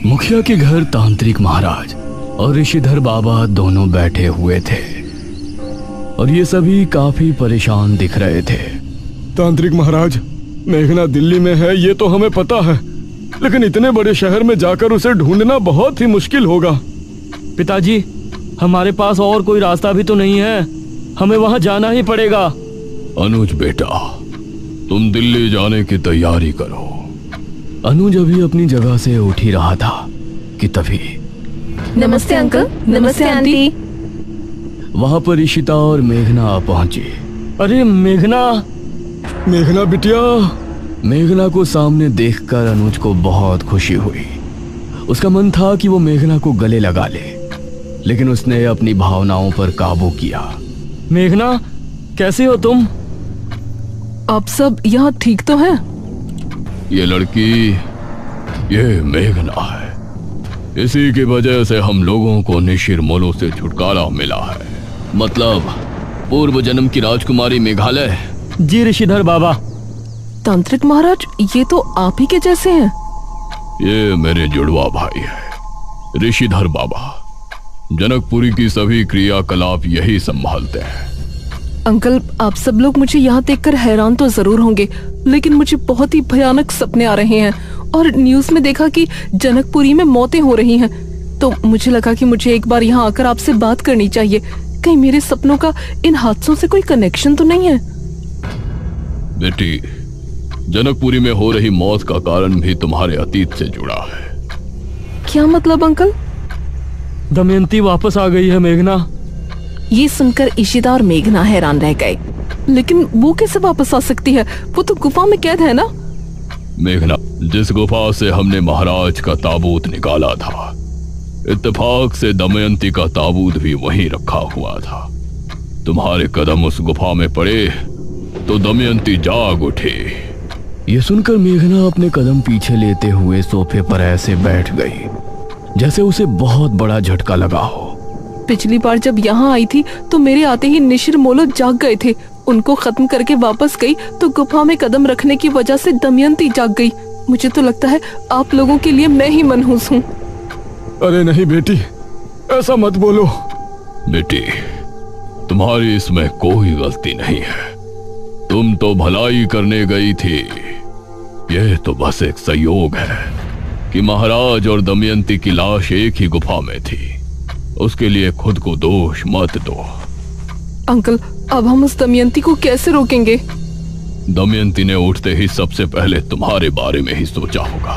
मुखिया के घर तांत्रिक महाराज और ऋषिधर बाबा दोनों बैठे हुए थे और ये सभी काफी परेशान दिख रहे थे। तांत्रिक महाराज, मेघना दिल्ली में है ये तो हमें पता है, लेकिन इतने बड़े शहर में जाकर उसे ढूंढना बहुत ही मुश्किल होगा। पिताजी, हमारे पास और कोई रास्ता भी तो नहीं है, हमें वहां जाना ही पड़ेगा। अनुज बेटा, तुम दिल्ली जाने की तैयारी करो। अनुज अभी अपनी जगह से उठ ही रहा था कि तभी नमस्ते अंकल। नमस्ते आंटी। वहां पर इशिता और मेघना पहुंची। अरे मेघना! मेघना बिटिया। मेघना को सामने देखकर अनुज को बहुत खुशी हुई। उसका मन था कि वो मेघना को गले लगा ले, लेकिन उसने अपनी भावनाओं पर काबू किया। मेघना, कैसे हो तुम? आप सब यहाँ ठीक तो हैं? ये लड़की, ये मेघना है। इसी की वजह से हम लोगों को निशिर-मोलो से छुटकारा मिला है। मतलब पूर्व जन्म की राजकुमारी मेघालय। जी ऋषिधर बाबा। तांत्रिक महाराज, ये तो आप ही के जैसे हैं। ये मेरे जुड़वा भाई है ऋषिधर बाबा। जनकपुरी की सभी क्रियाकलाप यही संभालते हैं। अंकल, आप सब लोग मुझे यहाँ देखकर हैरान तो जरूर होंगे, लेकिन मुझे बहुत ही भयानक सपने आ रहे हैं और न्यूज़ में देखा कि जनकपुरी में मौतें हो रही हैं। तो मुझे लगा कि मुझे एक बार यहाँ आकर आपसे बात करनी चाहिए। कहीं मेरे सपनों का इन हादसों से कोई कनेक्शन तो नहीं है? बेटी, जनकपुरी में हो रही मौत का कारण भी तुम्हारे अतीत से जुड़ा है। क्या मतलब अंकल? दमयंती वापस आ गई है मेघना। ये सुनकर इशिता और मेघना हैरान रह गए। लेकिन वो कैसे वापस आ सकती है? वो तो गुफा में कैद है ना? मेघना, जिस गुफा से हमने महाराज का ताबूत निकाला था, इत्तेफाक से दमयंती का ताबूत भी वहीं रखा हुआ था। तुम्हारे कदम उस गुफा में पड़े तो दमयंती जाग उठी। ये सुनकर मेघना अपने कदम पीछे लेते हुए सोफे पर ऐसे बैठ गई जैसे उसे बहुत बड़ा झटका लगा हो। पिछली बार जब यहाँ आई थी तो मेरे आते ही निशिर-मोलो जाग गए थे। उनको खत्म करके वापस गई तो गुफा में कदम रखने की वजह से दमयंती जाग गई। मुझे तो लगता है आप लोगों के लिए मैं ही मनहूस हूँ। अरे नहीं बेटी, ऐसा मत बोलो। बेटी, तुम्हारी इसमें कोई गलती नहीं है। तुम तो भलाई करने गई थी। यह तो बस एक संयोग है कि महाराज और दमयंती की लाश एक ही गुफा में थी। उसके लिए खुद को दोष मत दो। अंकल, अब हम उस दमयंती को कैसे रोकेंगे? दमयंती ने उठते ही सबसे पहले तुम्हारे बारे में ही सोचा होगा,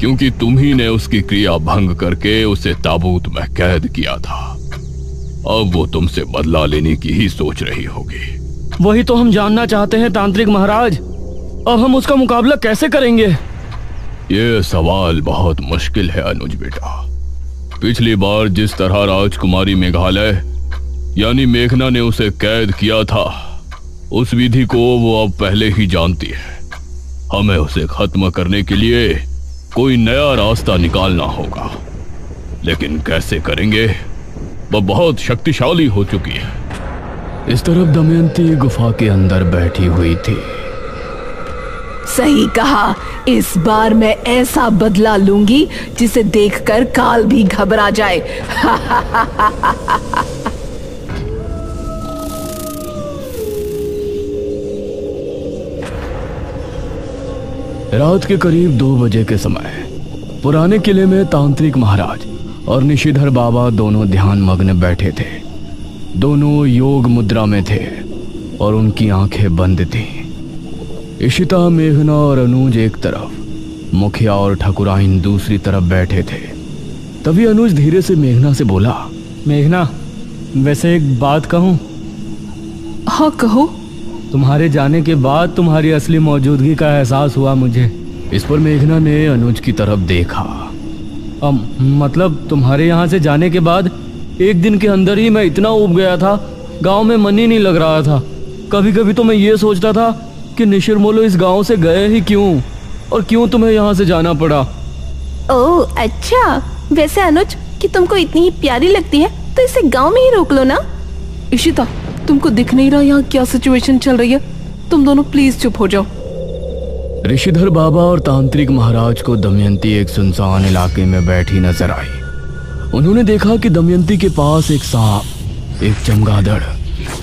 क्योंकि तुम ही ने उसकी क्रिया भंग करके उसे ताबूत में कैद किया था। अब वो तुमसे बदला लेने की ही सोच रही होगी। वही तो हम जानना चाहते हैं तांत्रिक महाराज। अब हम उसका मुकाबला कैसे करेंगे? ये सवाल बहुत मुश्किल है अनुज बेटा। पिछली बार जिस तरह राजकुमारी मेघालय यानी मेघना ने उसे कैद किया था, उस विधि को वो अब पहले ही जानती है। हमें उसे खत्म करने के लिए कोई नया रास्ता निकालना होगा, लेकिन कैसे करेंगे? वह बहुत शक्तिशाली हो चुकी है। इस तरफ दमयंती गुफा के अंदर बैठी हुई थी। सही कहा, इस बार मैं ऐसा बदला लूंगी जिसे देखकर काल भी घबरा जाए। रात के करीब 2 बजे के समय पुराने किले में तांत्रिक महाराज और निशिधर बाबा दोनों ध्यान मग्न बैठे थे। दोनों योग मुद्रा में थे और उनकी आंखें बंद थीं। इशिता, मेघना और अनुज एक तरफ, मुखिया और ठकुराइन दूसरी तरफ बैठे थे। तभी अनुज धीरे से मेघना से बोला, मेघना, वैसे एक बात कहूँ? हाँ कहो। तुम्हारे जाने के बाद तुम्हारी असली मौजूदगी का एहसास हुआ मुझे। इस पर मेघना ने अनुज की तरफ देखा। मतलब तुम्हारे यहाँ से जाने के बाद एक दिन के अंदर ही मैं इतना ऊब गया था, गांव में मन ही नहीं लग रहा था। कभी कभी तो मैं ये सोचता था कि निशिर-मोलो इस गांव से गए ही क्यों, और क्यों तुम्हें यहाँ से जाना पड़ा। ओह अच्छा, वैसे अनुज कि तुमको इतनी ही प्यारी लगती है तो इसे गांव में ही रोक लो ना। इशिता, तुमको दिख नहीं रहा यहाँ क्या सिचुएशन चल रही है? तुम दोनों प्लीज चुप हो जाओ। ऋषिधर बाबा और तांत्रिक महाराज को दमयंती एक सुनसान इलाके में बैठी नजर आई। उन्होंने देखा कि दमयंती के पास एक सांप, एक चमगादड़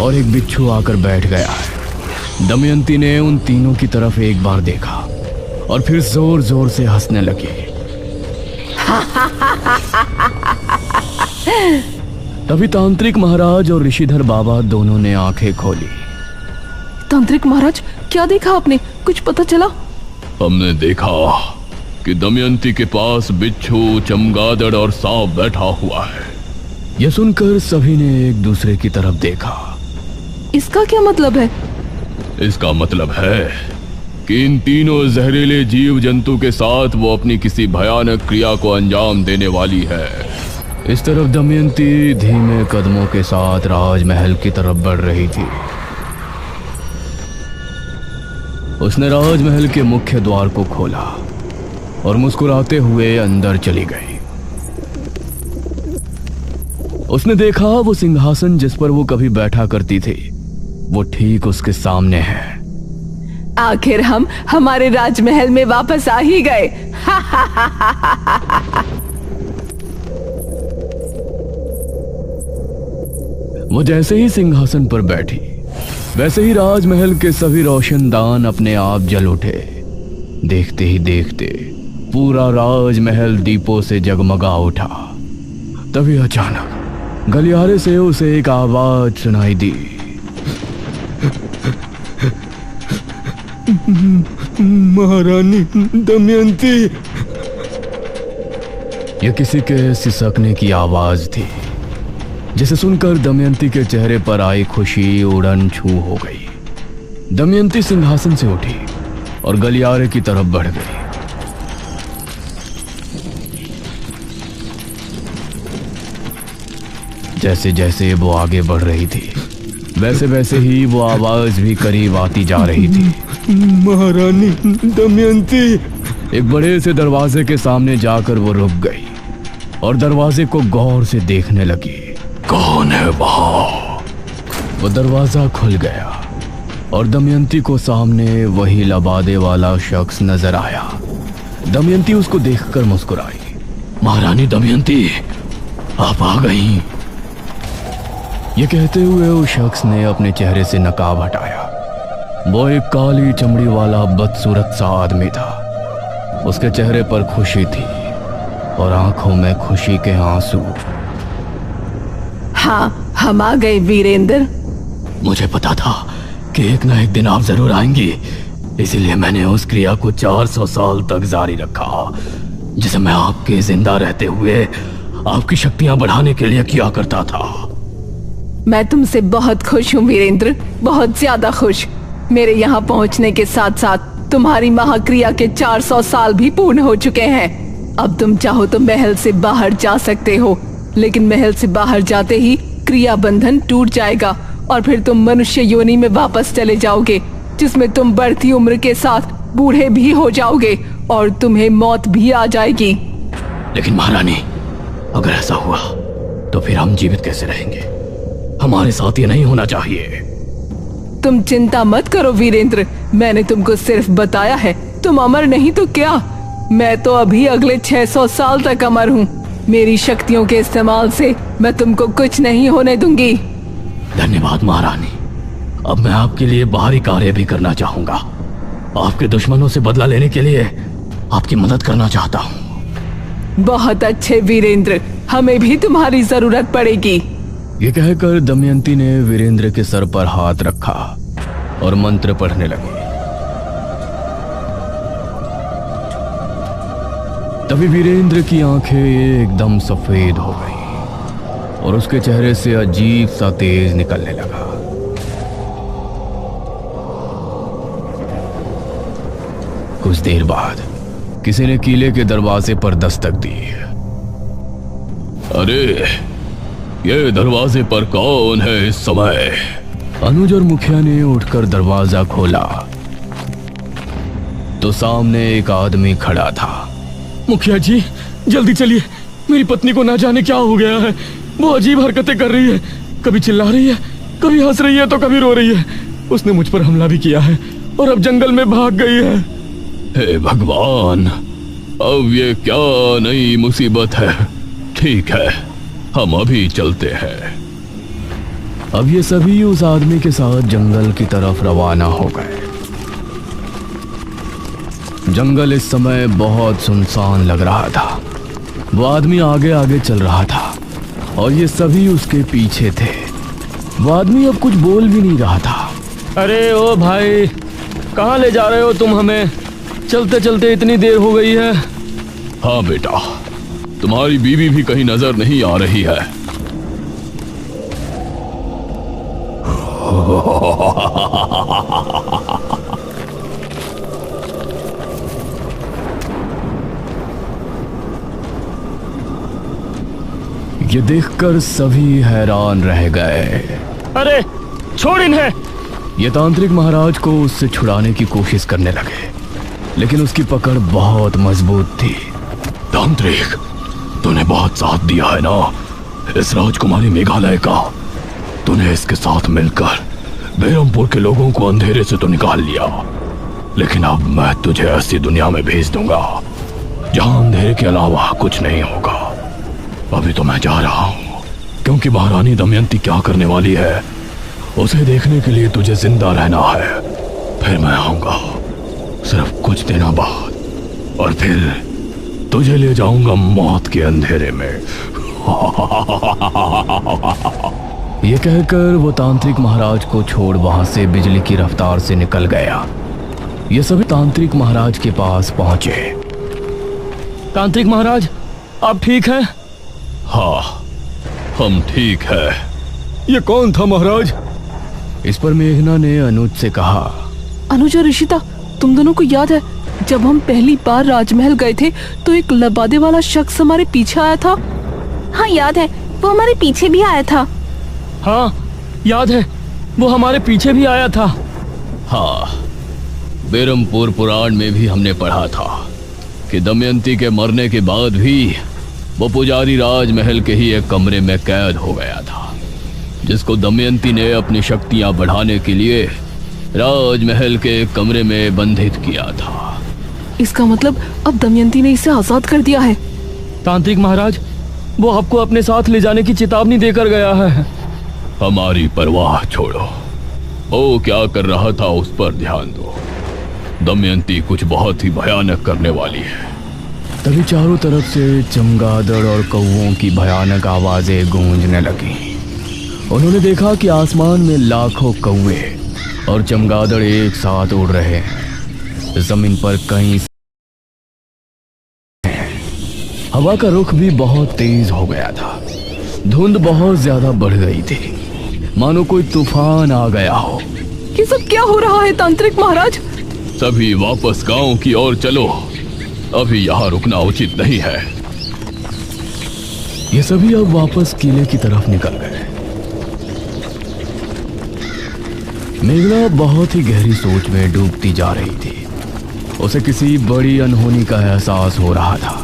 और एक बिच्छू आकर बैठ गया है। दमयंती ने उन तीनों की तरफ एक बार देखा और फिर जोर जोर से हंसने लगी। तभी तांत्रिक महाराज और ऋषिधर बाबा दोनों ने आंखें खोली। तांत्रिक महाराज, क्या देखा आपने? कुछ पता चला? हमने देखा कि दमयंती के पास बिच्छू, चमगादड़ और सांप बैठा हुआ है। यह सुनकर सभी ने एक दूसरे की तरफ देखा। इसका क्या मतलब है? इसका मतलब है कि इन तीनों जहरीले जीव जंतु के साथ वो अपनी किसी भयानक क्रिया को अंजाम देने वाली है। इस तरफ दमयंती धीमे कदमों के साथ राजमहल की तरफ बढ़ रही थी। उसने राजमहल के मुख्य द्वार को खोला और मुस्कुराते हुए अंदर चली गई। उसने देखा वो सिंहासन जिस पर वो कभी बैठा करती थी, वो ठीक उसके सामने है। आखिर हम हमारे राजमहल में वापस आ ही गए। वो जैसे ही सिंहासन पर बैठी, वैसे ही राजमहल के सभी रोशनदान अपने आप जल उठे। देखते ही देखते पूरा राजमहल दीपों से जगमगा उठा। तभी अचानक गलियारे से उसे एक आवाज सुनाई दी। महारानी दमयंती। यह किसी के सिसकने की आवाज थी, जिसे सुनकर दमयंती के चेहरे पर आई खुशी उड़न छू हो गई। दमयंती सिंहासन से उठी और गलियारे की तरफ बढ़ गई। जैसे जैसे वो आगे बढ़ रही थी, वैसे वैसे ही वो आवाज भी करीब आती जा रही थी। महारानी दमयंती। एक बड़े से दरवाजे के सामने जाकर वो रुक गई और दरवाजे को गौर से देखने लगी। कौन है वहां? वो दरवाजा खुल गया और दमयंती को सामने वही लबादे वाला शख्स नजर आया। दमयंती उसको देखकर मुस्कुराई। महारानी दमयंती, आप आ गई। ये कहते हुए उस शख्स ने अपने चेहरे से नकाब हटाया। वो एक काली चमड़ी वाला बदसूरत सा आदमी था। उसके चेहरे पर खुशी थी और आंखों में खुशी के आंसू। हाँ, हम आ गए वीरेंद्र। मुझे पता था कि एक ना एक दिन आप जरूर आएंगी, इसीलिए मैंने उस क्रिया को 400 साल तक जारी रखा, जिसे मैं आपके जिंदा रहते हुए आपकी शक्तियां बढ़ाने के लिए किया करता था। मैं तुमसे बहुत खुश हूँ वीरेंद्र, बहुत ज्यादा खुश। मेरे यहाँ पहुँचने के साथ साथ तुम्हारी महाक्रिया के 400 साल भी पूर्ण हो चुके हैं। अब तुम चाहो तो महल से बाहर जा सकते हो, लेकिन महल से बाहर जाते ही क्रिया बंधन टूट जाएगा और फिर तुम मनुष्य योनि में वापस चले जाओगे, जिसमें तुम बढ़ती उम्र के साथ बूढ़े भी हो जाओगे और तुम्हें मौत भी आ जाएगी। लेकिन महारानी, अगर ऐसा हुआ तो फिर हम जीवित कैसे रहेंगे? हमारे साथ ये नहीं होना चाहिए। तुम चिंता मत करो वीरेंद्र, मैंने तुमको सिर्फ बताया है। तुम अमर नहीं तो क्या, मैं तो अभी अगले 600 साल तक अमर हूँ। मेरी शक्तियों के इस्तेमाल से मैं तुमको कुछ नहीं होने दूंगी। धन्यवाद महारानी। अब मैं आपके लिए बाहरी कार्य भी करना चाहूंगा। आपके दुश्मनों से बदला लेने के लिए आपकी मदद करना चाहता हूँ। बहुत अच्छे वीरेंद्र, हमें भी तुम्हारी जरूरत पड़ेगी। ये कहकर दमयंती ने वीरेंद्र के सर पर हाथ रखा और मंत्र पढ़ने लगी। तभी वीरेंद्र की आंखें एकदम सफेद हो गई और उसके चेहरे से अजीब सा तेज निकलने लगा। कुछ देर बाद किसी ने किले के दरवाजे पर दस्तक दी। अरे, ये दरवाजे पर कौन है इस समय? अनुज और मुखिया ने उठकर दरवाजा खोला तो सामने एक आदमी खड़ा था। मुखिया जी, जल्दी चलिए, मेरी पत्नी को ना जाने क्या हो गया है। वो अजीब हरकतें कर रही है, कभी चिल्ला रही है, कभी हंस रही है तो कभी रो रही है। उसने मुझ पर हमला भी किया है और अब जंगल में भाग गई है। हे भगवान, अब ये क्या नई मुसीबत है। ठीक है, हम अभी चलते हैं। अब ये सभी उस आदमी के साथ जंगल की तरफ रवाना हो गए। जंगल इस समय बहुत सुनसान लग रहा था। वो आदमी आगे आगे चल रहा था और ये सभी उसके पीछे थे। वो आदमी अब कुछ बोल भी नहीं रहा था। अरे ओ भाई, कहाँ ले जा रहे हो तुम हमें? चलते चलते इतनी देर हो गई है। हाँ बेटा, तुम्हारी बीवी भी कहीं नजर नहीं आ रही है। ये देखकर सभी हैरान रह गए। अरे छोड़ इन्हें! ये तांत्रिक महाराज को उससे छुड़ाने की कोशिश करने लगे, लेकिन उसकी पकड़ बहुत मजबूत थी। तांत्रिक, तूने बहुत साथ दिया है ना इस राजकुमारी मेघालय का। तूने इसके साथ मिलकर बेरमपुर के लोगों को अंधेरे से तो निकाल लिया, लेकिन अब मैं तुझे ऐसी दुनिया में भेज दूंगा जहां अंधेरे के अलावा कुछ नहीं होगा। अभी तो मैं जा रहा हूं, क्योंकि महारानी दमयंती क्या करने वाली है उसे देखने के लिए तुझे जिंदा रहना है। फिर मैं आऊंगा सिर्फ कुछ दिनों बाद, और फिर तुझे ले जाऊंगा मौत के अंधेरे में। ये कहकर वो तांत्रिक महाराज को छोड़ वहां से बिजली की रफ्तार से निकल गया। ये सभी तांत्रिक महाराज के पास पहुंचे। तांत्रिक महाराज, आप ठीक हैं? हाँ, हम ठीक है। ये कौन था महाराज? इस पर मेघना ने अनुज से कहा। अनुज और ऋषिता, तुम दोनों को याद है जब हम पहली बार राजमहल गए थे तो एक लबादे वाला शख्स हमारे पीछे आया था? हाँ याद है, वो हमारे पीछे भी आया था। हाँ याद है, वो हमारे पीछे भी आया था। हाँ, बेरमपुर पुराण में भी हमने पढ़ा था कि दमयंती के मरने के बाद भी वो पुजारी राजमहल के ही एक कमरे में कैद हो गया था, जिसको दमयंती ने अपनी शक्तियां बढ़ाने के लिए राजमहल के एक कमरे में बंधित किया था। इसका मतलब अब दमयंती ने इसे आजाद कर दिया है। तांत्रिक महाराज, वो आपको अपने साथ ले जाने की चेतावनी देकर गया है। हमारी परवाह छोड़ो, वो क्या कर रहा था उस पर ध्यान दो। दमयंती कुछ बहुत ही भयानक करने वाली है। तभी चारों तरफ से चमगादड़ और कौवों की भयानक आवाजें गूंजने लगी। उन्होंने देखा कि आसमान में लाखों कौवे और चमगादड़ एक साथ उड़ रहे हैं। जमीन पर कहीं हवा का रुख भी बहुत तेज हो गया था। धुंध बहुत ज्यादा बढ़ गई थी, मानो कोई तूफान आ गया हो। ये सब क्या हो रहा है तांत्रिक महाराज? सभी वापस गांव की ओर चलो, अभी यहाँ रुकना उचित नहीं है। ये सभी अब वापस किले की तरफ निकल गए। मेघना बहुत ही गहरी सोच में डूबती जा रही थी। उसे किसी बड़ी अनहोनी का एहसास हो रहा था।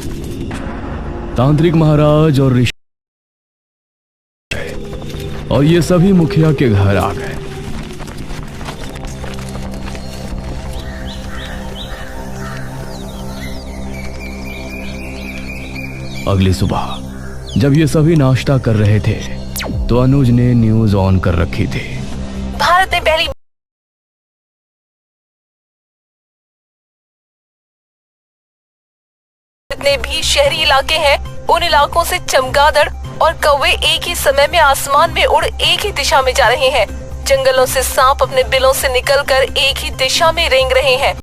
तांत्रिक महाराज और ऋषि और ये सभी मुखिया के घर आ गए। अगली सुबह जब ये सभी नाश्ता कर रहे थे तो अनुज ने न्यूज ऑन कर रखी थी। भारत में पहली जितने भी शहरी इलाके हैं उन इलाकों से चमगादड़ और कौवे एक ही समय में आसमान में उड़ एक ही दिशा में जा रहे हैं। जंगलों से सांप अपने बिलों से निकलकर एक ही दिशा में रेंग रहे हैं।